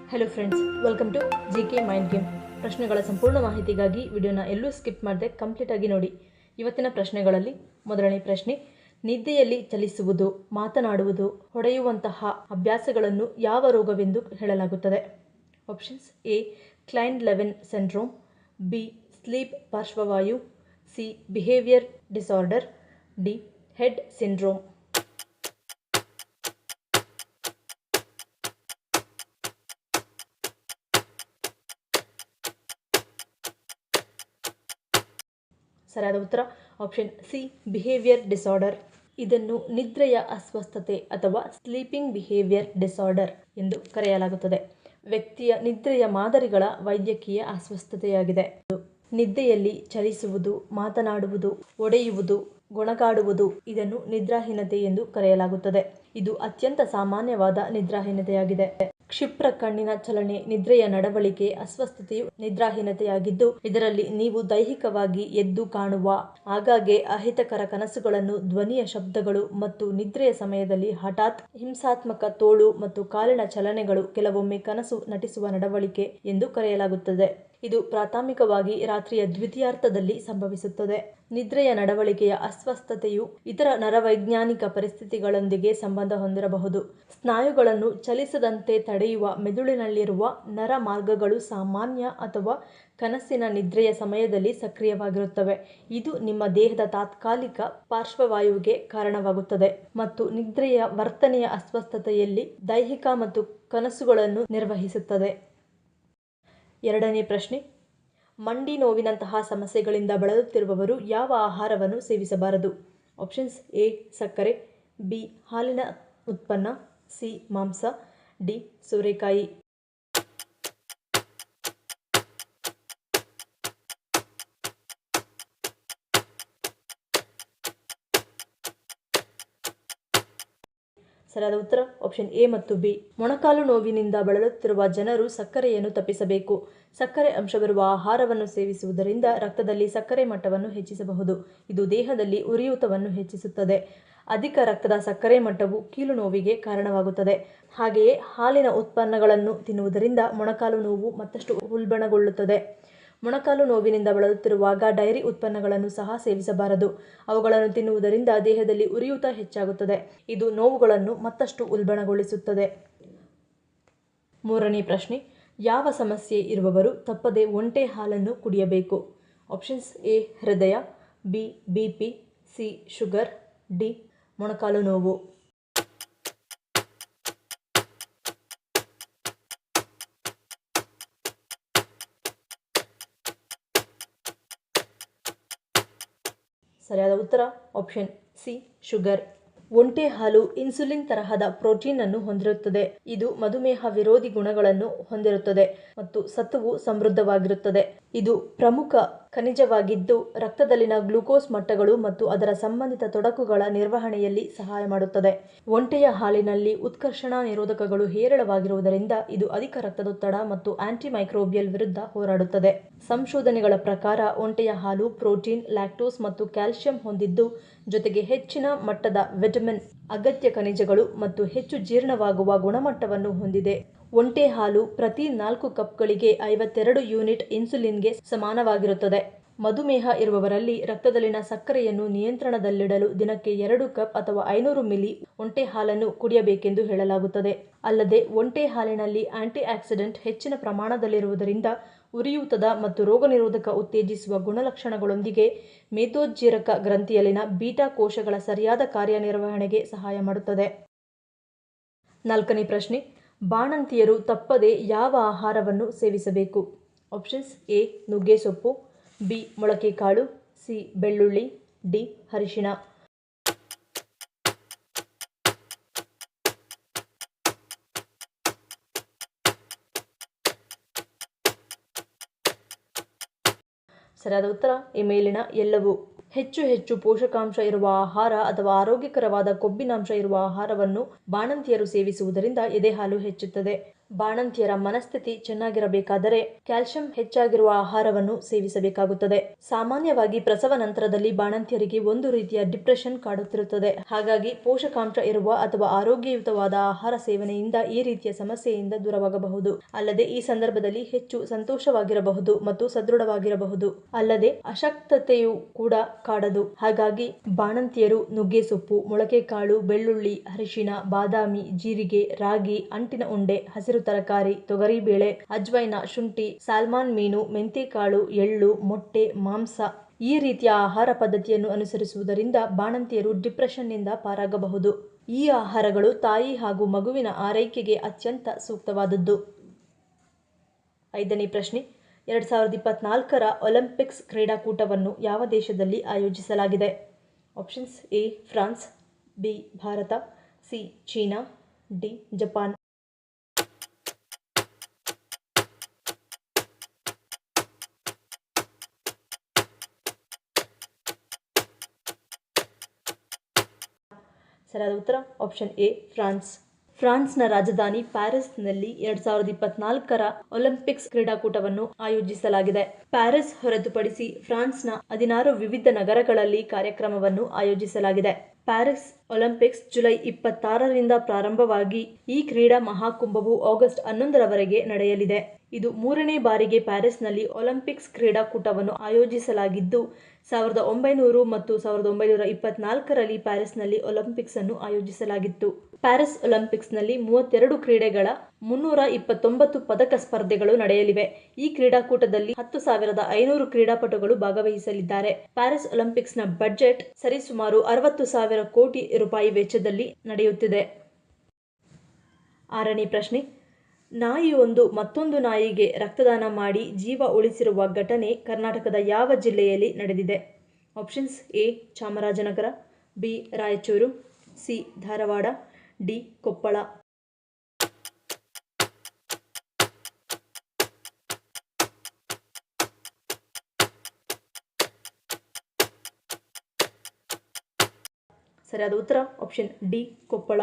Hello friends, welcome to GK mind game. ಪ್ರಶ್ನೆಗಳ ಸಂಪೂರ್ಣ ಮಾಹಿತಿಗಾಗಿ ವಿಡಿಯೋನ ಎಲ್ಲೂ ಸ್ಕಿಪ್ ಮಾಡದೆ ಕಂಪ್ಲೀಟಾಗಿ ನೋಡಿ. ಇವತ್ತಿನ ಪ್ರಶ್ನೆಗಳಲ್ಲಿ ಮೊದಲನೇ ಪ್ರಶ್ನೆ, ನಿದ್ದೆಯಲ್ಲಿ ಚಲಿಸುವುದು, ಮಾತನಾಡುವುದು, ಹೊಡೆಯುವಂತಹ ಅಭ್ಯಾಸಗಳನ್ನು ಯಾವ ರೋಗವೆಂದು ಹೇಳಲಾಗುತ್ತದೆ? Options: A Klein Levin syndrome, B sleep ಪಾರ್ಶ್ವವಾಯು, C behaviour disorder, D head syndrome. ಸರಿಯಾದ ಉತ್ತರ ಆಪ್ಷನ್ ಸಿ ಬಿಹೇವಿಯರ್ ಡಿಸಾರ್ಡರ್. ಇದನ್ನು ನಿದ್ರೆಯ ಅಸ್ವಸ್ಥತೆ ಅಥವಾ ಸ್ಲೀಪಿಂಗ್ ಬಿಹೇವಿಯರ್ ಡಿಸಾರ್ಡರ್ ಎಂದು ಕರೆಯಲಾಗುತ್ತದೆ. ವ್ಯಕ್ತಿಯ ನಿದ್ರೆಯ ಮಾದರಿಗಳ ವೈದ್ಯಕೀಯ ಅಸ್ವಸ್ಥತೆಯಾಗಿದೆ. ನಿದ್ದೆಯಲ್ಲಿ ಚಲಿಸುವುದು, ಮಾತನಾಡುವುದು, ಒಡೆಯುವುದು, ಗೊಣಗಾಡುವುದು ಇದನ್ನು ನಿದ್ರಾಹೀನತೆ ಎಂದು ಕರೆಯಲಾಗುತ್ತದೆ. ಇದು ಅತ್ಯಂತ ಸಾಮಾನ್ಯವಾದ ನಿದ್ರಾಹೀನತೆಯಾಗಿದೆ. ಕ್ಷಿಪ್ರ ಕಣ್ಣಿನ ಚಲನೆ ನಿದ್ರೆಯ ನಡವಳಿಕೆ ಅಸ್ವಸ್ಥತೆಯು ನಿದ್ರಾಹೀನತೆಯಾಗಿದ್ದು, ಇದರಲ್ಲಿ ನೀವು ದೈಹಿಕವಾಗಿ ಎದ್ದು ಕಾಣುವ, ಆಗಾಗ್ಗೆ ಅಹಿತಕರ ಕನಸುಗಳನ್ನು, ಧ್ವನಿಯ ಶಬ್ದಗಳು ಮತ್ತು ನಿದ್ರೆಯ ಸಮಯದಲ್ಲಿ ಹಠಾತ್ ಹಿಂಸಾತ್ಮಕ ತೋಳು ಮತ್ತು ಕಾಲಿನ ಚಲನೆಗಳು, ಕೆಲವೊಮ್ಮೆ ಕನಸು ನಟಿಸುವ ನಡವಳಿಕೆ ಎಂದು ಕರೆಯಲಾಗುತ್ತದೆ. ಇದು ಪ್ರಾಥಮಿಕವಾಗಿ ರಾತ್ರಿಯ ದ್ವಿತೀಯಾರ್ಧದಲ್ಲಿ ಸಂಭವಿಸುತ್ತದೆ. ನಿದ್ರೆಯ ನಡವಳಿಕೆಯ ಅಸ್ವಸ್ಥತೆಯು ಇತರ ನರವೈಜ್ಞಾನಿಕ ಪರಿಸ್ಥಿತಿಗಳೊಂದಿಗೆ ಸಂಬಂಧ ಹೊಂದಿರಬಹುದು. ಸ್ನಾಯುಗಳನ್ನು ಚಲಿಸದಂತೆ ತಡೆಯುವ ಮೆದುಳಿನಲ್ಲಿರುವ ನರ ಮಾರ್ಗಗಳು ಸಾಮಾನ್ಯ ಅಥವಾ ಕನಸಿನ ನಿದ್ರೆಯ ಸಮಯದಲ್ಲಿ ಸಕ್ರಿಯವಾಗಿರುತ್ತವೆ. ಇದು ನಿಮ್ಮ ದೇಹದ ತಾತ್ಕಾಲಿಕ ಪಾರ್ಶ್ವವಾಯುವಿಗೆ ಕಾರಣವಾಗುತ್ತದೆ ಮತ್ತು ನಿದ್ರೆಯ ವರ್ತನೆಯ ಅಸ್ವಸ್ಥತೆಯಲ್ಲಿ ದೈಹಿಕ ಮತ್ತು ಕನಸುಗಳನ್ನು ನಿರ್ವಹಿಸುತ್ತದೆ. ಎರಡನೇ ಪ್ರಶ್ನೆ, ಮಂಡಿ ನೋವಿನಂತಹ ಸಮಸ್ಯೆಗಳಿಂದ ಬಳಲುತ್ತಿರುವವರು ಯಾವ ಆಹಾರವನ್ನು ಸೇವಿಸಬಾರದು? ಆಪ್ಷನ್ಸ್: ಎ ಸಕ್ಕರೆ, ಬಿ ಹಾಲಿನ ಉತ್ಪನ್ನ, ಸಿ ಮಾಂಸ, ಡಿ ಸೋರೆಕಾಯಿ. ಸರಿಯಾದ ಉತ್ತರ ಆಪ್ಷನ್ ಎ ಮತ್ತು ಬಿ. ಮೊಣಕಾಲು ನೋವಿನಿಂದ ಬಳಲುತ್ತಿರುವ ಜನರು ಸಕ್ಕರೆಯನ್ನು ತಪ್ಪಿಸಬೇಕು. ಸಕ್ಕರೆ ಅಂಶವಿರುವ ಆಹಾರವನ್ನು ಸೇವಿಸುವುದರಿಂದ ರಕ್ತದಲ್ಲಿ ಸಕ್ಕರೆ ಮಟ್ಟವನ್ನು ಹೆಚ್ಚಿಸಬಹುದು. ಇದು ದೇಹದಲ್ಲಿ ಉರಿಯೂತವನ್ನು ಹೆಚ್ಚಿಸುತ್ತದೆ. ಅಧಿಕ ರಕ್ತದ ಸಕ್ಕರೆ ಮಟ್ಟವು ಕೀಲು ನೋವಿಗೆ ಕಾರಣವಾಗುತ್ತದೆ. ಹಾಗೆಯೇ ಹಾಲಿನ ಉತ್ಪನ್ನಗಳನ್ನು ತಿನ್ನುವುದರಿಂದ ಮೊಣಕಾಲು ನೋವು ಮತ್ತಷ್ಟು ಉಲ್ಬಣಗೊಳ್ಳುತ್ತದೆ. ಮೊಣಕಾಲು ನೋವಿನಿಂದ ಬಳಲುತ್ತಿರುವಾಗ ಡೈರಿ ಉತ್ಪನ್ನಗಳನ್ನು ಸಹ ಸೇವಿಸಬಾರದು. ಅವುಗಳನ್ನು ತಿನ್ನುವುದರಿಂದ ದೇಹದಲ್ಲಿ ಉರಿಯೂತ ಹೆಚ್ಚಾಗುತ್ತದೆ. ಇದು ನೋವುಗಳನ್ನು ಮತ್ತಷ್ಟು ಉಲ್ಬಣಗೊಳಿಸುತ್ತದೆ. ಮೂರನೇ ಪ್ರಶ್ನೆ, ಯಾವ ಸಮಸ್ಯೆ ಇರುವವರು ತಪ್ಪದೆ ಒಂಟೆ ಹಾಲನ್ನು ಕುಡಿಯಬೇಕು? ಆಪ್ಷನ್ಸ್: ಎ ಹೃದಯ, B BP, C sugar, D ಮೊಣಕಾಲು ನೋವು. ಸರಿಯಾದ ಉತ್ತರ ಆಪ್ಷನ್ ಸಿ ಶುಗರ್. ಒಂಟೆ ಹಾಲು ಇನ್ಸುಲಿನ್ ತರಹದ ಪ್ರೋಟೀನ್ ಅನ್ನು ಹೊಂದಿರುತ್ತದೆ. ಇದು ಮಧುಮೇಹ ವಿರೋಧಿ ಗುಣಗಳನ್ನು ಹೊಂದಿರುತ್ತದೆ ಮತ್ತು ಸತುವು ಸಮೃದ್ಧವಾಗಿರುತ್ತದೆ. ಇದು ಪ್ರಮುಖ ಖನಿಜವಾಗಿದ್ದು, ರಕ್ತದಲ್ಲಿನ ಗ್ಲೂಕೋಸ್ ಮಟ್ಟಗಳು ಮತ್ತು ಅದರ ಸಂಬಂಧಿತ ತೊಡಕುಗಳ ನಿರ್ವಹಣೆಯಲ್ಲಿ ಸಹಾಯ ಮಾಡುತ್ತದೆ. ಒಂಟೆಯ ಹಾಲಿನಲ್ಲಿ ಉತ್ಕರ್ಷಣ ನಿರೋಧಕಗಳು ಹೇರಳವಾಗಿರುವುದರಿಂದ ಇದು ಅಧಿಕ ರಕ್ತದೊತ್ತಡ ಮತ್ತು ಆಂಟಿಮೈಕ್ರೋಬಿಯಲ್ ವಿರುದ್ಧ ಹೋರಾಡುತ್ತದೆ. ಸಂಶೋಧನೆಗಳ ಪ್ರಕಾರ ಒಂಟೆಯ ಹಾಲು ಪ್ರೋಟೀನ್, ಲ್ಯಾಕ್ಟೋಸ್ ಮತ್ತು ಕ್ಯಾಲ್ಸಿಯಂ ಹೊಂದಿದ್ದು, ಜೊತೆಗೆ ಹೆಚ್ಚಿನ ಮಟ್ಟದ ವಿಟಮಿನ್, ಅಗತ್ಯ ಖನಿಜಗಳು ಮತ್ತು ಹೆಚ್ಚು ಜೀರ್ಣವಾಗುವ ಗುಣಮಟ್ಟವನ್ನು ಹೊಂದಿದೆ. ಒಂಟೆ ಹಾಲು ಪ್ರತಿ 4 ಕಪ್ಗಳಿಗೆ 52 ಯೂನಿಟ್ ಇನ್ಸುಲಿನ್ಗೆ ಸಮಾನವಾಗಿರುತ್ತದೆ. ಮಧುಮೇಹ ಇರುವವರಲ್ಲಿ ರಕ್ತದಲ್ಲಿನ ಸಕ್ಕರೆಯನ್ನು ನಿಯಂತ್ರಣದಲ್ಲಿಡಲು ದಿನಕ್ಕೆ 2 ಕಪ್ ಅಥವಾ 500 ಮಿಲಿ ಒಂಟೆ ಹಾಲನ್ನು ಕುಡಿಯಬೇಕೆಂದು ಹೇಳಲಾಗುತ್ತದೆ. ಅಲ್ಲದೆ ಒಂಟೆ ಹಾಲಿನಲ್ಲಿ ಆಂಟಿ ಆಕ್ಸಿಡೆಂಟ್ ಹೆಚ್ಚಿನ ಪ್ರಮಾಣದಲ್ಲಿರುವುದರಿಂದ ಉರಿಯೂತದ ಮತ್ತು ರೋಗನಿರೋಧಕ ಉತ್ತೇಜಿಸುವ ಗುಣಲಕ್ಷಣಗಳೊಂದಿಗೆ ಮೇದೋಜ್ಜೀರಕ ಗ್ರಂಥಿಯಲ್ಲಿನ ಬೀಟಾ ಕೋಶಗಳ ಸರಿಯಾದ ಕಾರ್ಯನಿರ್ವಹಣೆಗೆ ಸಹಾಯ ಮಾಡುತ್ತದೆ. ನಾಲ್ಕನೇ ಪ್ರಶ್ನೆ, ಬಾಣಂತಿಯರು ತಪ್ಪದೆ ಯಾವ ಆಹಾರವನ್ನು ಸೇವಿಸಬೇಕು? ಆಪ್ಷನ್ಸ್: ಎ ನುಗ್ಗೆ ಸೊಪ್ಪು, ಬಿ ಮೊಳಕೆ ಕಾಳು, ಸಿ ಬೆಳ್ಳುಳ್ಳಿ, ಡಿ ಅರಿಶಿಣ. ಸರಿಯಾದ ಉತ್ತರ ಈ ಮೇಲಿನ ಎಲ್ಲವೂ. ಹೆಚ್ಚು ಪೋಷಕಾಂಶ ಇರುವ ಆಹಾರ ಅಥವಾ ಆರೋಗ್ಯಕರವಾದ ಕೊಬ್ಬಿನಾಂಶ ಇರುವ ಆಹಾರವನ್ನು ಬಾಣಂತಿಯರು ಸೇವಿಸುವುದರಿಂದ ಎದೆಹಾಲು ಹೆಚ್ಚುತ್ತದೆ. ಬಾಣಂತಿಯರ ಮನಸ್ಥಿತಿ ಚೆನ್ನಾಗಿರಬೇಕಾದರೆ ಕ್ಯಾಲ್ಸಿಯಂ ಹೆಚ್ಚಾಗಿರುವ ಆಹಾರವನ್ನು ಸೇವಿಸಬೇಕಾಗುತ್ತದೆ. ಸಾಮಾನ್ಯವಾಗಿ ಪ್ರಸವ ನಂತರದಲ್ಲಿ ಬಾಣಂತಿಯರಿಗೆ ಒಂದು ರೀತಿಯ ಡಿಪ್ರೆಷನ್ ಕಾಡುತ್ತಿರುತ್ತದೆ. ಹಾಗಾಗಿ ಪೋಷಕಾಂಶ ಇರುವ ಅಥವಾ ಆರೋಗ್ಯಯುತವಾದ ಆಹಾರ ಸೇವನೆಯಿಂದ ಈ ರೀತಿಯ ಸಮಸ್ಯೆಯಿಂದ ದೂರವಾಗಬಹುದು. ಅಲ್ಲದೆ ಈ ಸಂದರ್ಭದಲ್ಲಿ ಹೆಚ್ಚು ಸಂತೋಷವಾಗಿರಬಹುದು ಮತ್ತು ಸದೃಢವಾಗಿರಬಹುದು. ಅಲ್ಲದೆ ಅಶಕ್ತತೆಯು ಕೂಡ ಕಾಡದು. ಹಾಗಾಗಿ ಬಾಣಂತಿಯರು ನುಗ್ಗೆ ಸೊಪ್ಪು, ಮೊಳಕೆ ಕಾಳು, ಬೆಳ್ಳುಳ್ಳಿ, ಅರಿಶಿನ, ಬಾದಾಮಿ, ಜೀರಿಗೆ, ರಾಗಿ, ಅಂಟಿನ ಉಂಡೆ, ಹಸಿರು ತರಕಾರಿ, ತೊಗರಿಬೇಳೆ, ಅಜ್ವೈನ, ಶುಂಠಿ, ಸಾಲ್ಮನ್ ಮೀನು, ಮೆಂತೆಕಾಳು, ಎಳ್ಳು, ಮೊಟ್ಟೆ, ಮಾಂಸ ಈ ರೀತಿಯ ಆಹಾರ ಪದ್ಧತಿಯನ್ನು ಅನುಸರಿಸುವುದರಿಂದ ಬಾಣಂತಿಯರು ಡಿಪ್ರೆಷನ್ನಿಂದ ಪಾರಾಗಬಹುದು. ಈ ಆಹಾರಗಳು ತಾಯಿ ಹಾಗೂ ಮಗುವಿನ ಆರೈಕೆಗೆ ಅತ್ಯಂತ ಸೂಕ್ತವಾದದ್ದು. 5ನೇ ಪ್ರಶ್ನೆ, 2024ರ ಒಲಿಂಪಿಕ್ಸ್ ಕ್ರೀಡಾಕೂಟವನ್ನು ಯಾವ ದೇಶದಲ್ಲಿ ಆಯೋಜಿಸಲಾಗಿದೆ? Options: A France, B Bharat, C China, D Japan. ಸರಿಯಾದ ಉತ್ತರ ಆಪ್ಷನ್ ಎ ಫ್ರಾನ್ಸ್. ಫ್ರಾನ್ಸ್ನ ರಾಜಧಾನಿ ಪ್ಯಾರಿಸ್ನಲ್ಲಿ 2024ರ ಒಲಿಂಪಿಕ್ಸ್ ಕ್ರೀಡಾಕೂಟವನ್ನು ಆಯೋಜಿಸಲಾಗಿದೆ. ಪ್ಯಾರಿಸ್ ಹೊರತುಪಡಿಸಿ ಫ್ರಾನ್ಸ್ನ 16 ವಿವಿಧ ನಗರಗಳಲ್ಲಿ ಕಾರ್ಯಕ್ರಮವನ್ನು ಆಯೋಜಿಸಲಾಗಿದೆ. ಪ್ಯಾರಿಸ್ ಒಲಿಂಪಿಕ್ಸ್ ಜುಲೈ 26ರಿಂದ ಪ್ರಾರಂಭವಾಗಿ ಈ ಕ್ರೀಡಾ ಮಹಾಕುಂಭವು ಆಗಸ್ಟ್ 11ರವರೆಗೆ ನಡೆಯಲಿದೆ. ಇದು 3ನೇ ಬಾರಿಗೆ ಪ್ಯಾರಿಸ್ನಲ್ಲಿ ಒಲಿಂಪಿಕ್ಸ್ ಕ್ರೀಡಾಕೂಟವನ್ನು ಆಯೋಜಿಸಲಾಗಿದ್ದು, 1900 ಮತ್ತು 1924ರಲ್ಲಿ ಪ್ಯಾರಿಸ್ನಲ್ಲಿ ಒಲಿಂಪಿಕ್ಸ್ ಅನ್ನು ಆಯೋಜಿಸಲಾಗಿತ್ತು. ಪ್ಯಾರಿಸ್ ಒಲಿಂಪಿಕ್ಸ್ನಲ್ಲಿ 32 ಕ್ರೀಡೆಗಳ 329 ಪದಕ ಸ್ಪರ್ಧೆಗಳು ನಡೆಯಲಿವೆ. ಈ ಕ್ರೀಡಾಕೂಟದಲ್ಲಿ 10,500 ಕ್ರೀಡಾಪಟುಗಳು ಭಾಗವಹಿಸಲಿದ್ದಾರೆ. ಪ್ಯಾರಿಸ್ ಒಲಿಂಪಿಕ್ಸ್ನ ಬಜೆಟ್ ಸರಿಸುಮಾರು 60,000 ಕೋಟಿ ರೂಪಾಯಿ ವೆಚ್ಚದಲ್ಲಿ ನಡೆಯುತ್ತಿದೆ. 6ನೇ ಪ್ರಶ್ನೆ, ನಾಯಿಯೊಂದು ಮತ್ತೊಂದು ನಾಯಿಗೆ ರಕ್ತದಾನ ಮಾಡಿ ಜೀವ ಉಳಿಸಿರುವ ಘಟನೆ ಕರ್ನಾಟಕದ ಯಾವ ಜಿಲ್ಲೆಯಲ್ಲಿ ನಡೆದಿದೆ? Options: A Chamarajanagar, B Raichur, C Dharwad, D Koppal. ಸರಿಯಾದ ಉತ್ತರ ಆಪ್ಷನ್ ಡಿ ಕೊಪ್ಪಳ.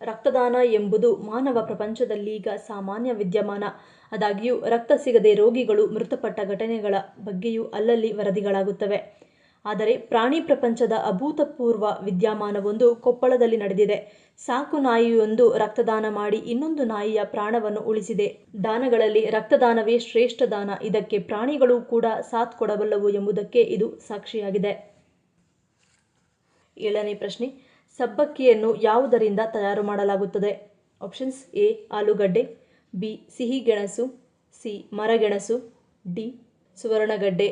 ರಕ್ತದಾನ ಎಂಬುದು ಮಾನವ ಪ್ರಪಂಚದಲ್ಲೀಗ ಸಾಮಾನ್ಯ ವಿದ್ಯಮಾನ. ಆದಾಗ್ಯೂ ರಕ್ತ ಸಿಗದೆ ರೋಗಿಗಳು ಮೃತಪಟ್ಟ ಘಟನೆಗಳ ಬಗ್ಗೆಯೂ ಅಲ್ಲಲ್ಲಿ ವರದಿಗಳಾಗುತ್ತವೆ. ಆದರೆ ಪ್ರಾಣಿ ಪ್ರಪಂಚದ ಅಭೂತಪೂರ್ವ ವಿದ್ಯಮಾನವೊಂದು ಕೊಪ್ಪಳದಲ್ಲಿ ನಡೆದಿದೆ. ಸಾಕು ನಾಯಿಯೊಂದು ರಕ್ತದಾನ ಮಾಡಿ ಇನ್ನೊಂದು ನಾಯಿಯ ಪ್ರಾಣವನ್ನು ಉಳಿಸಿದೆ. ದಾನಗಳಲ್ಲಿ ರಕ್ತದಾನವೇ ಶ್ರೇಷ್ಠ ದಾನ. ಇದಕ್ಕೆ ಪ್ರಾಣಿಗಳು ಕೂಡ ಸಾಥ್ ಕೊಡಬಲ್ಲವು ಎಂಬುದಕ್ಕೆ ಇದು ಸಾಕ್ಷಿಯಾಗಿದೆ. 7ನೇ ಪ್ರಶ್ನೆ, ಸಬ್ಬಕ್ಕಿಯನ್ನು ಯಾವುದರಿಂದ ತಯಾರು ಮಾಡಲಾಗುತ್ತದೆ? ಆಪ್ಷನ್ಸ್: ಎ ಆಲೂಗಡ್ಡೆ, ಬಿ ಸಿಹಿಗೆಣಸು, ಸಿ ಮರಗೆಣಸು, ಡಿ ಸುವರ್ಣಗಡ್ಡೆ.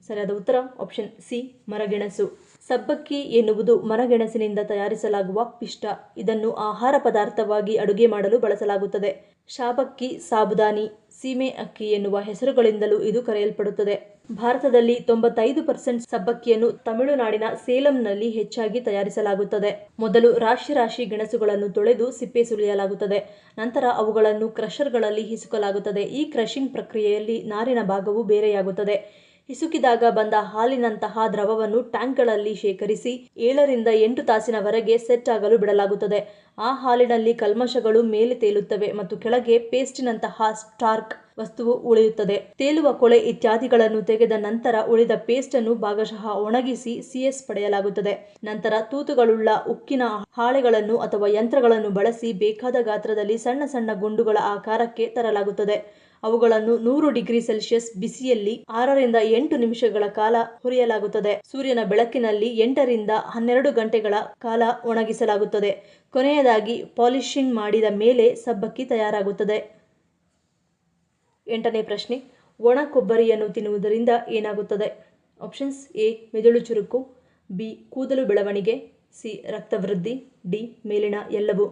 ಸರಿಯಾದ ಉತ್ತರ ಆಪ್ಷನ್ ಸಿ ಮರಗೆಣಸು. ಸಬ್ಬಕ್ಕಿ ಎನ್ನುವುದು ಮರಗೆಣಸಿನಿಂದ ತಯಾರಿಸಲಾಗುವ ಪಿಷ್ಟ. ಇದನ್ನು ಆಹಾರ ಪದಾರ್ಥವಾಗಿ ಅಡುಗೆ ಮಾಡಲು ಬಳಸಲಾಗುತ್ತದೆ. ಶಾಬಕ್ಕಿ, ಸಾಬುದಾನಿ, ಸೀಮೆ ಅಕ್ಕಿ ಎನ್ನುವ ಹೆಸರುಗಳಿಂದಲೂ ಇದು ಕರೆಯಲ್ಪಡುತ್ತದೆ. ಭಾರತದಲ್ಲಿ 95% ಸಬ್ಬಕ್ಕಿಯನ್ನು ತಮಿಳುನಾಡಿನ ಸೇಲಂನಲ್ಲಿ ಹೆಚ್ಚಾಗಿ ತಯಾರಿಸಲಾಗುತ್ತದೆ. ಮೊದಲು ರಾಶಿ ರಾಶಿ ಗೆಣಸುಗಳನ್ನು ತೊಳೆದು ಸಿಪ್ಪೆ ಸುಲಿಯಲಾಗುತ್ತದೆ. ನಂತರ ಅವುಗಳನ್ನು ಕ್ರಷರ್ಗಳಲ್ಲಿ ಹಿಸುಕಲಾಗುತ್ತದೆ. ಈ ಕ್ರಷಿಂಗ್ ಪ್ರಕ್ರಿಯೆಯಲ್ಲಿ ನಾರಿನ ಭಾಗವು ಬೇರೆಯಾಗುತ್ತದೆ. ಹಿಸುಕಿದಾಗ ಬಂದ ಹಾಲಿನಂತಹ ದ್ರವವನ್ನು ಟ್ಯಾಂಕ್ಗಳಲ್ಲಿ ಶೇಖರಿಸಿ 7ರಿಂದ 8 ತಾಸಿನವರೆಗೆ ಸೆಟ್ ಆಗಲು ಬಿಡಲಾಗುತ್ತದೆ. ಆ ಹಾಲಿನಲ್ಲಿ ಕಲ್ಮಶಗಳು ಮೇಲೆ ತೇಲುತ್ತವೆ ಮತ್ತು ಕೆಳಗೆ ಪೇಸ್ಟಿನಂತಹ ಸ್ಟಾರ್ಕ್ ವಸ್ತುವು ಉಳಿಯುತ್ತದೆ. ತೇಲುವ ಕೊಳೆ ಇತ್ಯಾದಿಗಳನ್ನು ತೆಗೆದ ನಂತರ ಉಳಿದ ಪೇಸ್ಟನ್ನು ಭಾಗಶಃ ಒಣಗಿಸಿ CS ಪಡೆಯಲಾಗುತ್ತದೆ. ನಂತರ ತೂತುಗಳುಳ್ಳ ಉಕ್ಕಿನ ಹಾಳೆಗಳನ್ನು ಅಥವಾ ಯಂತ್ರಗಳನ್ನು ಬಳಸಿ ಬೇಕಾದ ಗಾತ್ರದಲ್ಲಿ ಸಣ್ಣ ಸಣ್ಣ ಗುಂಡುಗಳ ಆಕಾರಕ್ಕೆ ತರಲಾಗುತ್ತದೆ. ಅವುಗಳನ್ನು 100 ಡಿಗ್ರಿ ಸೆಲ್ಸಿಯಸ್ ಬಿಸಿಯಲ್ಲಿ 6ರಿಂದ 8 ನಿಮಿಷಗಳ ಕಾಲ ಹುರಿಯಲಾಗುತ್ತದೆ. ಸೂರ್ಯನ ಬೆಳಕಿನಲ್ಲಿ 8ರಿಂದ 12 ಗಂಟೆಗಳ ಕಾಲ ಒಣಗಿಸಲಾಗುತ್ತದೆ. ಕೊನೆಯದಾಗಿ ಪಾಲಿಶಿಂಗ್ ಮಾಡಿದ ಮೇಲೆ ಸಬ್ಬಕ್ಕಿ ತಯಾರಾಗುತ್ತದೆ. 8ನೇ ಪ್ರಶ್ನೆ, ಒಣ ಕೊಬ್ಬರಿಯನ್ನು ತಿನ್ನುವುದರಿಂದ ಏನಾಗುತ್ತದೆ? ಆಪ್ಷನ್ಸ್: ಎ ಮೆದುಳು ಚುರುಕು, ಬಿ ಕೂದಲು ಬೆಳವಣಿಗೆ, ಸಿ ರಕ್ತವೃದ್ಧಿ, ಡಿ ಮೇಲಿನ ಎಲ್ಲವೂ.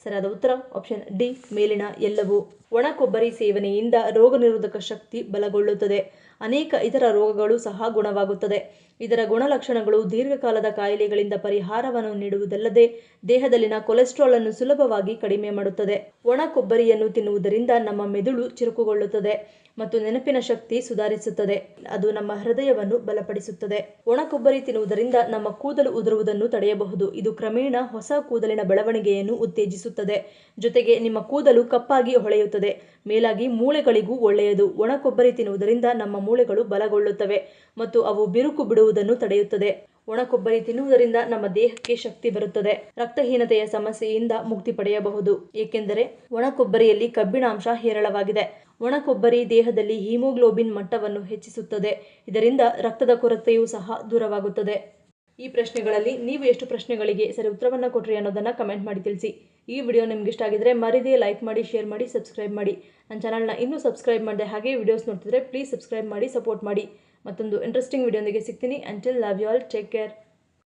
ಸರಿಯಾದ ಉತ್ತರ ಆಪ್ಷನ್ ಡಿ ಮೇಲಿನ ಎಲ್ಲವೂ. ಒಣ ಕೊಬ್ಬರಿ ಸೇವನೆಯಿಂದ ರೋಗ ನಿರೋಧಕ ಶಕ್ತಿ ಬಲಗೊಳ್ಳುತ್ತದೆ. ಅನೇಕ ಇತರ ರೋಗಗಳು ಸಹ ಗುಣವಾಗುತ್ತದೆ. ಇದರ ಗುಣಲಕ್ಷಣಗಳು ದೀರ್ಘಕಾಲದ ಕಾಯಿಲೆಗಳಿಂದ ಪರಿಹಾರವನ್ನು ನೀಡುವುದಲ್ಲದೆ ದೇಹದಲ್ಲಿನ ಕೊಲೆಸ್ಟ್ರಾಲ್ ಅನ್ನು ಸುಲಭವಾಗಿ ಕಡಿಮೆ ಮಾಡುತ್ತದೆ. ಒಣ ಕೊಬ್ಬರಿಯನ್ನು ತಿನ್ನುವುದರಿಂದ ನಮ್ಮ ಮೆದುಳು ಚುರುಕುಗೊಳ್ಳುತ್ತದೆ ಮತ್ತು ನೆನಪಿನ ಶಕ್ತಿ ಸುಧಾರಿಸುತ್ತದೆ. ಅದು ನಮ್ಮ ಹೃದಯವನ್ನು ಬಲಪಡಿಸುತ್ತದೆ. ಒಣ ಕೊಬ್ಬರಿ ತಿನ್ನುವುದರಿಂದ ನಮ್ಮ ಕೂದಲು ಉದುರುವುದನ್ನು ತಡೆಯಬಹುದು. ಇದು ಕ್ರಮೇಣ ಹೊಸ ಕೂದಲಿನ ಬೆಳವಣಿಗೆಯನ್ನು ಉತ್ತೇಜಿಸುತ್ತದೆ. ಜೊತೆಗೆ ನಿಮ್ಮ ಕೂದಲು ಕಪ್ಪಾಗಿ ಹೊಳೆಯುತ್ತದೆ. ಮೇಲಾಗಿ ಮೂಳೆಗಳಿಗೂ ಒಳ್ಳೆಯದು. ಒಣ ಕೊಬ್ಬರಿ ತಿನ್ನುವುದರಿಂದ ನಮ್ಮ ಮೂಳೆಗಳು ಬಲಗೊಳ್ಳುತ್ತವೆ ಮತ್ತು ಅವು ಬಿರುಕು ಬಿಡುವುದನ್ನು ತಡೆಯುತ್ತದೆ. ಒಣ ಕೊಬ್ಬರಿ ತಿನ್ನುವುದರಿಂದ ನಮ್ಮ ದೇಹಕ್ಕೆ ಶಕ್ತಿ ಬರುತ್ತದೆ. ರಕ್ತಹೀನತೆಯ ಸಮಸ್ಯೆಯಿಂದ ಮುಕ್ತಿ ಪಡೆಯಬಹುದು, ಏಕೆಂದರೆ ಒಣ ಕೊಬ್ಬರಿಯಲ್ಲಿ ಕಬ್ಬಿಣಾಂಶ ಹೇರಳವಾಗಿದೆ. ಒಣ ಕೊಬ್ಬರಿ ದೇಹದಲ್ಲಿ ಹಿಮೋಗ್ಲೋಬಿನ್ ಮಟ್ಟವನ್ನು ಹೆಚ್ಚಿಸುತ್ತದೆ. ಇದರಿಂದ ರಕ್ತದ ಕೊರತೆಯೂ ಸಹ ದೂರವಾಗುತ್ತದೆ. ಈ ಪ್ರಶ್ನೆಗಳಲ್ಲಿ ನೀವು ಎಷ್ಟು ಪ್ರಶ್ನೆಗಳಿಗೆ ಸರಿ ಉತ್ತರವನ್ನು ಕೊಟ್ರಿ ಅನ್ನೋದನ್ನು ಕಮೆಂಟ್ ಮಾಡಿ ತಿಳಿಸಿ. ಈ ವಿಡಿಯೋ ನಿಮ್ಗೆ ಇಷ್ಟ ಆಗಿದ್ರೆ ಮರಿದೇ ಲೈಕ್ ಮಾಡಿ, ಶೇರ್ ಮಾಡಿ, ಸಬ್ಸ್ಕ್ರೈಬ್ ಮಾಡಿ. ನನ್ನ ಚಾನಲ್ನ ಇನ್ನೂ ಸಬ್ಸ್ಕ್ರೈಬ್ ಮಾಡಿದೆ ಹಾಗೆ ವಿಡಿಯೋಸ್ ನೋಡ್ತಿದ್ರೆ ಪ್ಲೀಸ್ ಸಬ್ಸ್ಕ್ರೈಬ್ ಮಾಡಿ, ಸಪೋರ್ಟ್ ಮಾಡಿ. ಮತ್ತೊಂದು ಇಂಟ್ರೆಸ್ಟಿಂಗ್ ವಿಡಿಯೋಂದಿಗೆ ಸಿಗ್ತೀನಿ. Until love you all, take care.